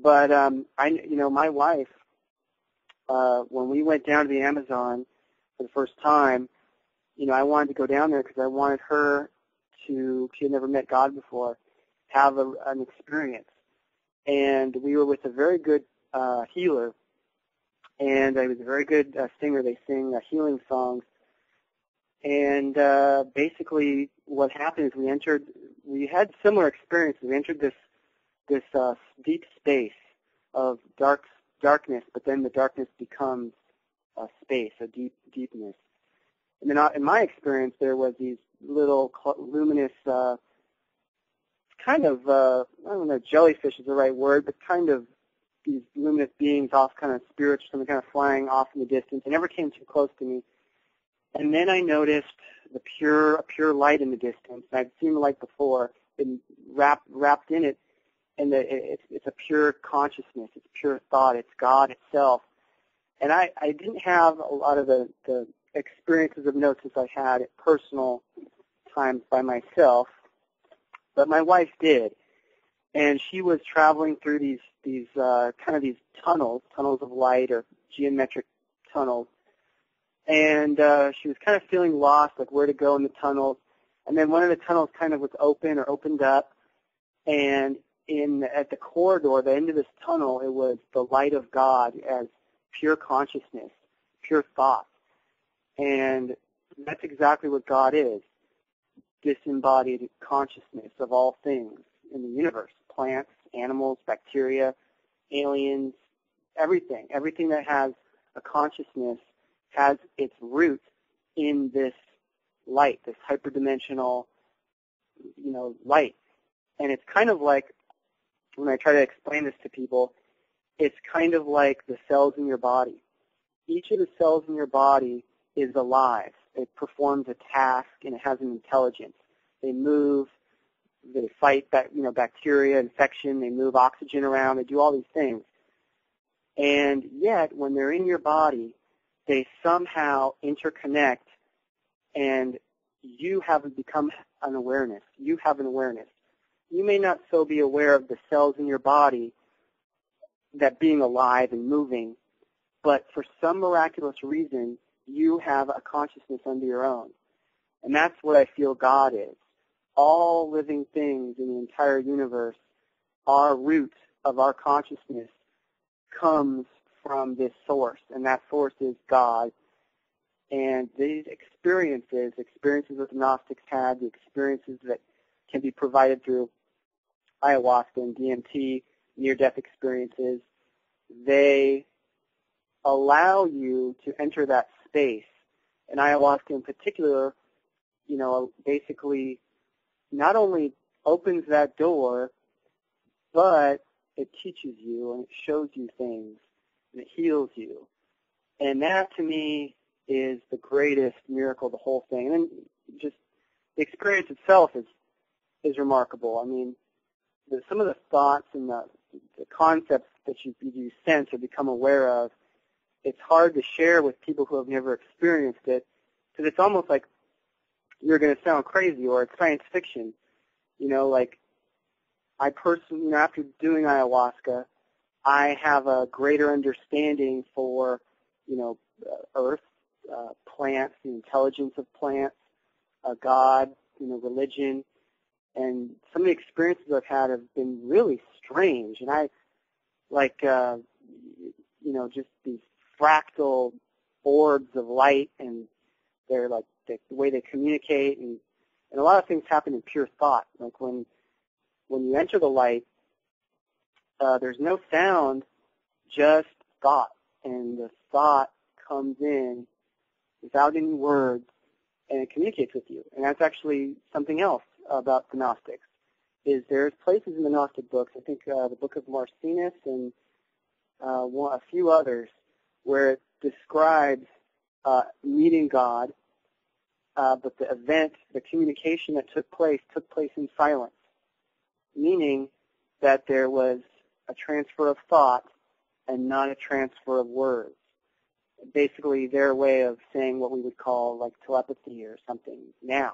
But my wife, when we went down to the Amazon for the first time, I wanted to go down there because I wanted her to, she had never met God before, have an experience. And we were with a very good healer, and he was a very good singer. They sing healing songs. And basically what happened is we had similar experiences. We entered this deep space of darkness, but then the darkness becomes a space, a deepness. And then in my experience, there was these little luminous, kind of, I don't know, jellyfish is the right word, but kind of these luminous beings off, kind of spiritual, kind of flying off in the distance. They never came too close to me. And then I noticed a pure light in the distance. I'd seen the light before, been wrapped in it, and it's a pure consciousness. It's pure thought. It's God itself. And I didn't have a lot of the experiences of gnosis I had at personal times by myself, but my wife did. And she was traveling through these tunnels of light, or geometric tunnels. And she was kind of feeling lost, like where to go in the tunnels. And then one of the tunnels kind of was opened up. And at the corridor, the end of this tunnel, it was the light of God as pure consciousness, pure thought. And that's exactly what God is, disembodied consciousness of all things in the universe, plants, animals, bacteria, aliens, everything. Everything that has a consciousness has its root in this light, this hyperdimensional, light. And it's kind of like, when I try to explain this to people, it's kind of like the cells in your body. Each of the cells in your body is alive. It performs a task, and it has an intelligence. They move, they fight bacteria, infection, they move oxygen around, they do all these things. And yet, when they're in your body, they somehow interconnect, and you have become an awareness. You have an awareness. You may not so be aware of the cells in your body that being alive and moving, but for some miraculous reason, you have a consciousness under your own. And that's what I feel God is. All living things in the entire universe, our root of our consciousness comes from this source, and that source is God. And these experiences that the Gnostics had, the experiences that can be provided through ayahuasca and DMT, near-death experiences, they allow you to enter that space. And ayahuasca in particular, basically not only opens that door, but it teaches you and it shows you things and it heals you. And that, to me, is the greatest miracle of the whole thing. And then just the experience itself is remarkable. I mean, some of the thoughts and the concepts that you sense or become aware of, it's hard to share with people who have never experienced it, because it's almost like you're going to sound crazy or it's science fiction. Like I personally, after doing ayahuasca, I have a greater understanding for, earth, plants, the intelligence of plants, God, religion. And some of the experiences I've had have been really strange. And I, just these fractal orbs of light, and they're like the way they communicate, and a lot of things happen in pure thought. Like when you enter the light, there's no sound, just thought. And the thought comes in without any words, and it communicates with you. And that's actually something else about the Gnostics, is there's places in the Gnostic books, I think the Book of Marcinus and a few others, where it describes meeting God, but the event, the communication that took place in silence, meaning that there was a transfer of thought and not a transfer of words. Basically, their way of saying what we would call like telepathy or something now.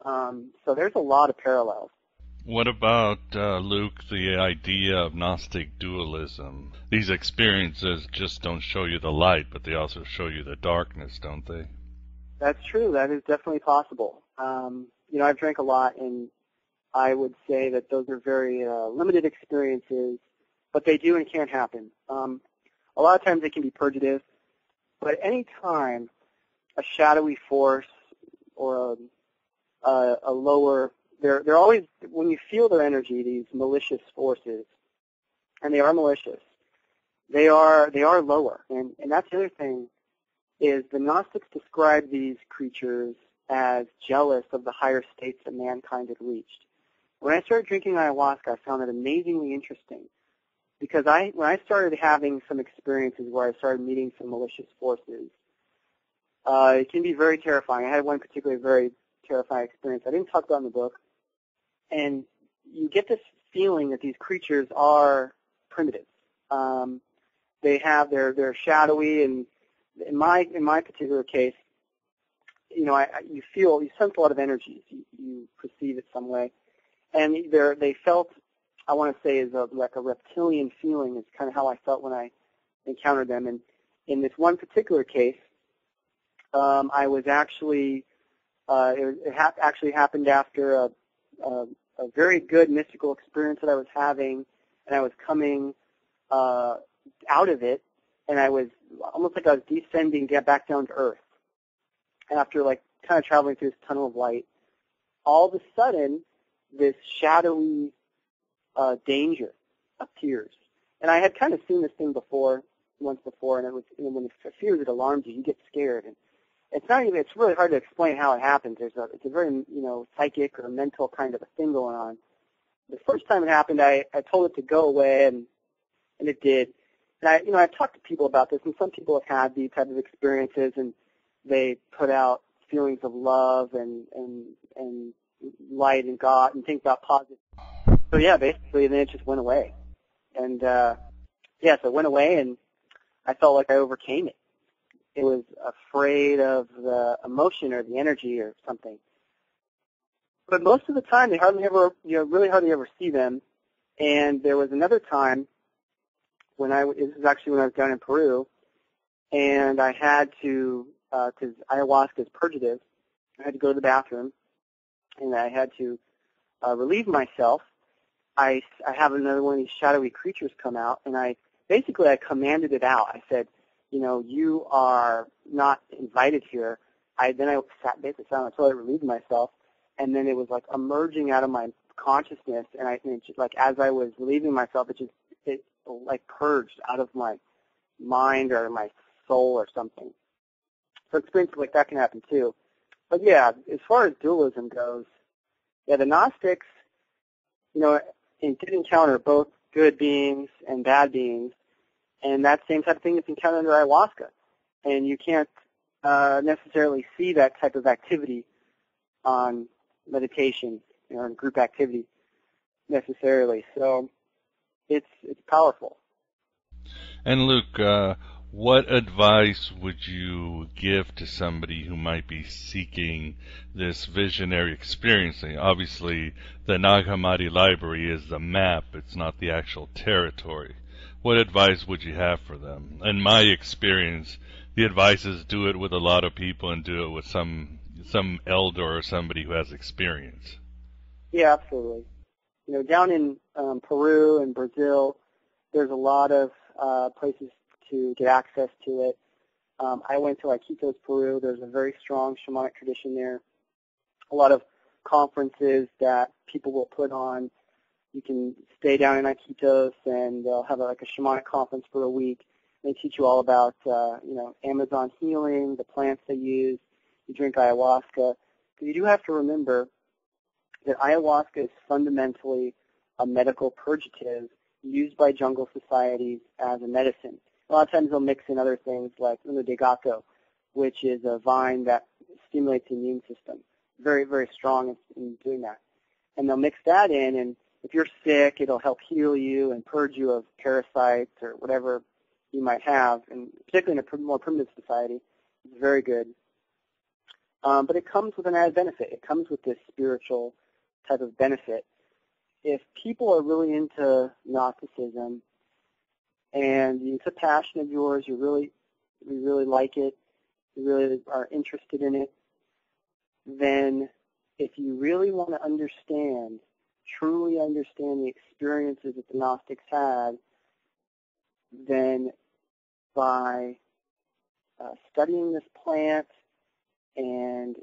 So there's a lot of parallels. What about, Luke, the idea of Gnostic dualism? These experiences just don't show you the light, but they also show you the darkness, don't they? That's true. That is definitely possible. I've drank a lot, and I would say that those are very limited experiences, but they do and can happen. A lot of times they can be purgative, but any time a shadowy force or a lower, they're always, when you feel their energy, these malicious forces, and they are malicious, they are lower. And that's the other thing, is the Gnostics describe these creatures as jealous of the higher states that mankind had reached. When I started drinking ayahuasca, I found that amazingly interesting, because when I started having some experiences where I started meeting some malicious forces, it can be very terrifying. I had one particularly very terrifying experience I didn't talk about in the book, and you get this feeling that these creatures are primitive. They're shadowy, and in my particular case, you sense a lot of energies. You perceive it some way, and they felt, I want to say, is like a reptilian feeling. Is kind of how I felt when I encountered them. And in this one particular case, I was actually actually happened after a very good mystical experience that I was having, and I was coming out of it, and I was almost like I was descending, get back down to earth. After like kind of traveling through this tunnel of light, all of a sudden this shadowy danger appears. And I had kind of seen this thing once before, and it was, when it fears, it alarms you. You get scared, and it's really hard to explain how it happens. It's a very psychic or mental kind of a thing going on. The first time it happened, I told it to go away, and it did. And I've talked to people about this, and some people have had these type of experiences, and they put out feelings of love and light and God and think about positive. So yeah, basically, then it just went away. And so it went away, and I felt like I overcame it. It was afraid of the emotion or the energy or something. But most of the time, they really hardly ever see them. And there was another time this was actually when I was down in Peru, and I had to, because ayahuasca is purgative, I had to go to the bathroom, and I had to relieve myself. I have another one of these shadowy creatures come out, and I commanded it out. I said, you are not invited here. Then I basically sat on the toilet, relieved myself, and then it was like emerging out of my consciousness, and it just, like as I was relieving myself, it like purged out of my mind or my soul or something. So experiences like that can happen too. But yeah, as far as dualism goes, the Gnostics, did encounter both good beings and bad beings, and that same type of thing is encountered under ayahuasca. And you can't necessarily see that type of activity on meditation, in group activity necessarily. So it's powerful. And Luke, what advice would you give to somebody who might be seeking this visionary experience? Obviously, the Nag Hammadi library is the map, it's not the actual territory. What advice would you have for them? In my experience, the advice is do it with a lot of people and do it with some elder or somebody who has experience. Yeah, absolutely. Down in Peru and Brazil, there's a lot of places to get access to it. I went to Iquitos, Peru. There's a very strong shamanic tradition there. A lot of conferences that people will put on. You can stay down in Iquitos, and they'll have a shamanic conference for a week. They teach you all about, Amazon healing, the plants they use. You drink ayahuasca. Because you do have to remember that ayahuasca is fundamentally a medical purgative used by jungle societies as a medicine. A lot of times they'll mix in other things like degato, which is a vine that stimulates the immune system. Very, very strong in doing that. And they'll mix that in, and if you're sick, it'll help heal you and purge you of parasites or whatever you might have, and particularly in a more primitive society. It's very good. But it comes with an added benefit. It comes with this spiritual type of benefit. if people are really into Gnosticism and it's a passion of yours, you really like it, you really are interested in it, then if you really want to understand, truly understand the experiences that the Gnostics had, then by studying this plant and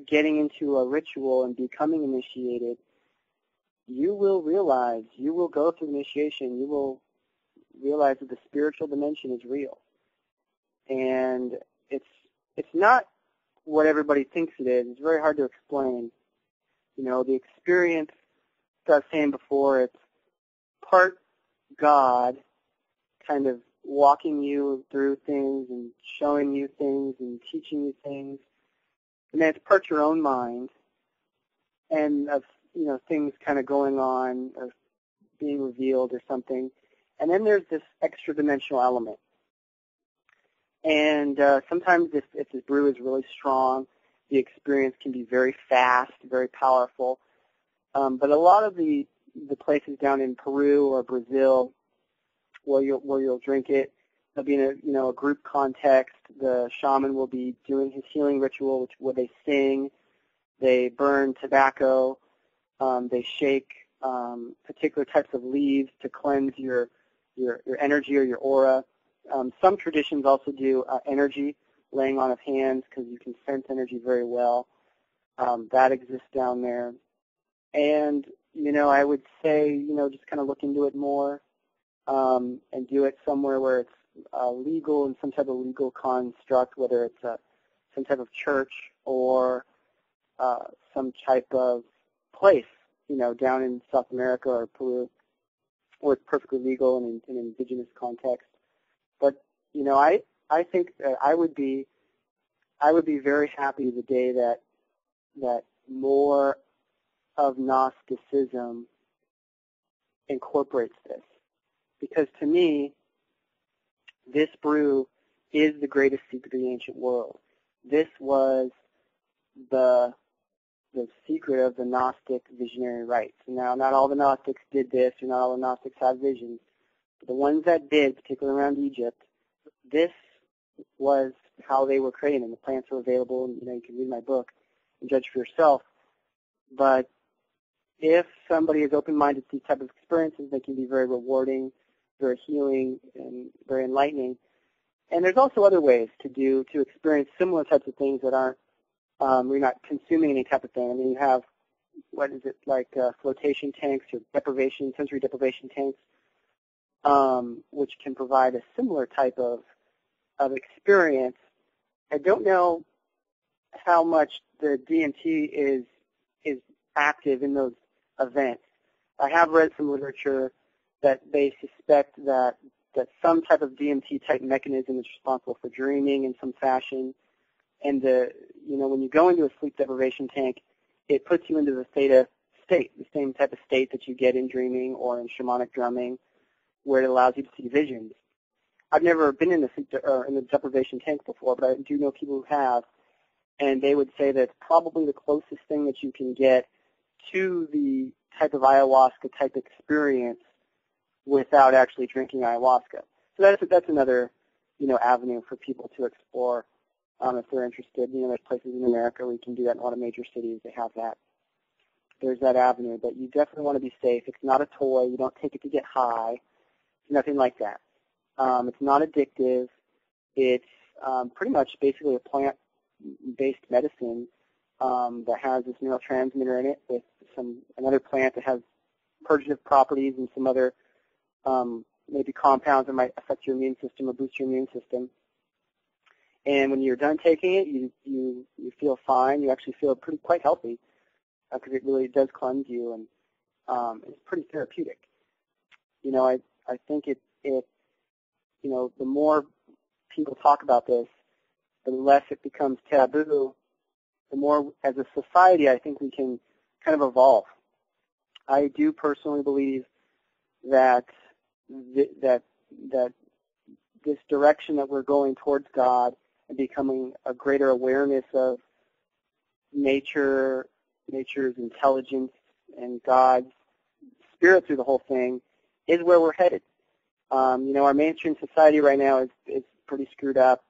getting into a ritual and becoming initiated, you will realize, you will go through initiation, you will realize that the spiritual dimension is real. And it's not what everybody thinks it is. It's very hard to explain. You know, the experience, as I was saying before, it's part God kind of walking you through things and showing you things and teaching you things. And then it's part your own mind and of, you know, things kind of going on or being revealed or something. And then there's this extra dimensional element. And sometimes if this brew is really strong, the experience can be very fast, very powerful. But a lot of the places down in Peru or Brazil where you'll drink it, there'll be in a group context. The shaman will be doing his healing ritual, where they sing, they burn tobacco, they shake particular types of leaves to cleanse your energy or your aura. Some traditions also do energy, laying on of hands, because you can sense energy very well. That exists down there. And, I would say, just kind of look into it more and do it somewhere where it's legal, in some type of legal construct, whether it's some type of church or some type of place, down in South America or Peru, where it's perfectly legal in an indigenous context. But, I think that I would be very happy the day that more of Gnosticism incorporates this. Because to me, this brew is the greatest secret of the ancient world. This was the secret of the Gnostic visionary rites. Now, not all the Gnostics did this, or not all the Gnostics have visions. But the ones that did, particularly around Egypt, this was how they were created, and the plants were available, and you can read my book and judge for yourself. But if somebody is open-minded to these type of experiences, they can be very rewarding, very healing, and very enlightening. And there's also other ways to experience similar types of things that aren't, you're not consuming any type of thing. I mean, you have, flotation tanks or sensory deprivation tanks, which can provide a similar type of experience. I don't know how much the DMT is active in those events. I have read some literature that they suspect that some type of DMT-type mechanism is responsible for dreaming in some fashion. And when you go into a sleep deprivation tank, it puts you into the theta state, the same type of state that you get in dreaming or in shamanic drumming, where it allows you to see visions. I've never been in the deprivation tank before, but I do know people who have, and they would say that it's probably the closest thing that you can get to the type of ayahuasca type experience without actually drinking ayahuasca. So that's another avenue for people to explore if they're interested. There's places in America where you can do that. In a lot of major cities, they have that. There's that avenue, but you definitely want to be safe. It's not a toy. You don't take it to get high. It's nothing like that. It's not addictive. It's pretty much basically a plant-based medicine that has this neurotransmitter in it with another plant that has purgative properties and some other maybe compounds that might affect your immune system or boost your immune system. And when you're done taking it, you feel fine. You actually feel quite healthy because it really does cleanse you, and it's pretty therapeutic. I think it the more people talk about this, the less it becomes taboo. The more, as a society, I think we can kind of evolve. I do personally believe that this direction that we're going towards God and becoming a greater awareness of nature's intelligence and God's spirit through the whole thing is where we're headed. Our mainstream society right now is pretty screwed up,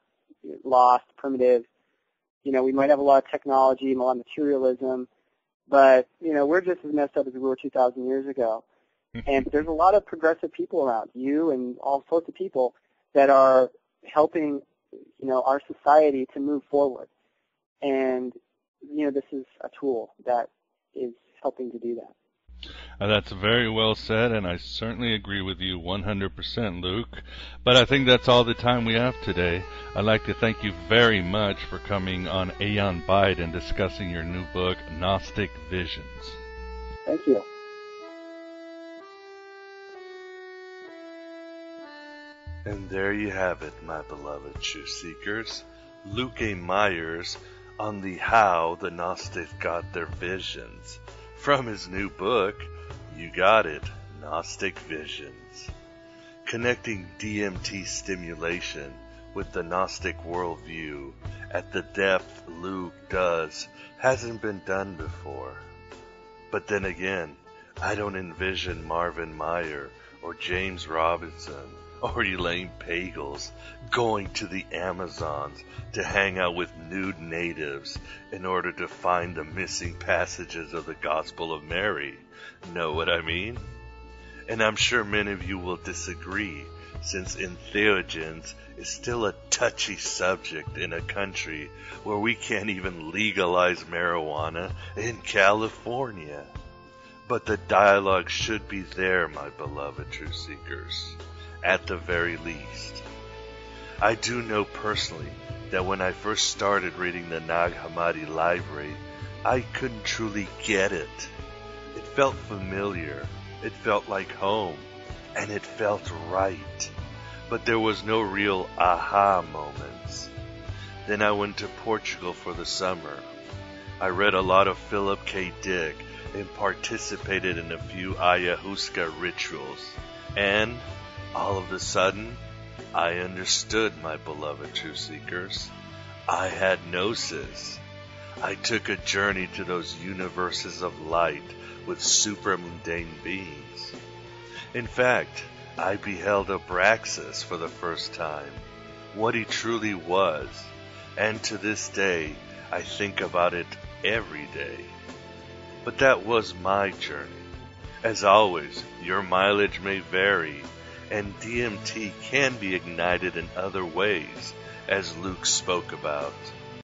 lost, primitive. We might have a lot of technology and a lot of materialism, but, we're just as messed up as we were 2,000 years ago. And there's a lot of progressive people around, you and all sorts of people that are helping, our society to move forward. And, this is a tool that is helping to do that. That's very well said, and I certainly agree with you 100%, Luke. But I think that's all the time we have today. I'd like to thank you very much for coming on Aeon Byte and discussing your new book, Gnostic Visions. Thank you. And there you have it, my beloved truth seekers. Luke A. Myers on the how the Gnostics got their visions. From his new book, you got it, Gnostic Visions. Connecting DMT stimulation with the Gnostic worldview at the depth Luke does hasn't been done before. But then again, I don't envision Marvin Meyer or James Robinson or Elaine Pagels going to the Amazons to hang out with nude natives in order to find the missing passages of the Gospel of Mary. Know what I mean? And I'm sure many of you will disagree, since entheogens is still a touchy subject in a country where we can't even legalize marijuana in California. But the dialogue should be there, my beloved truth seekers, at the very least. I do know personally that when I first started reading the Nag Hammadi library, I couldn't truly get it. It felt familiar, it felt like home, and it felt right. But there was no real aha moments. Then I went to Portugal for the summer. I read a lot of Philip K. Dick and participated in a few ayahuasca rituals. And all of a sudden, I understood, my beloved truth seekers. I had gnosis. I took a journey to those universes of light with supramundane beings. In fact, I beheld Abraxas for the first time, what he truly was, and to this day, I think about it every day. But that was my journey. As always, your mileage may vary, and DMT can be ignited in other ways, as Luke spoke about.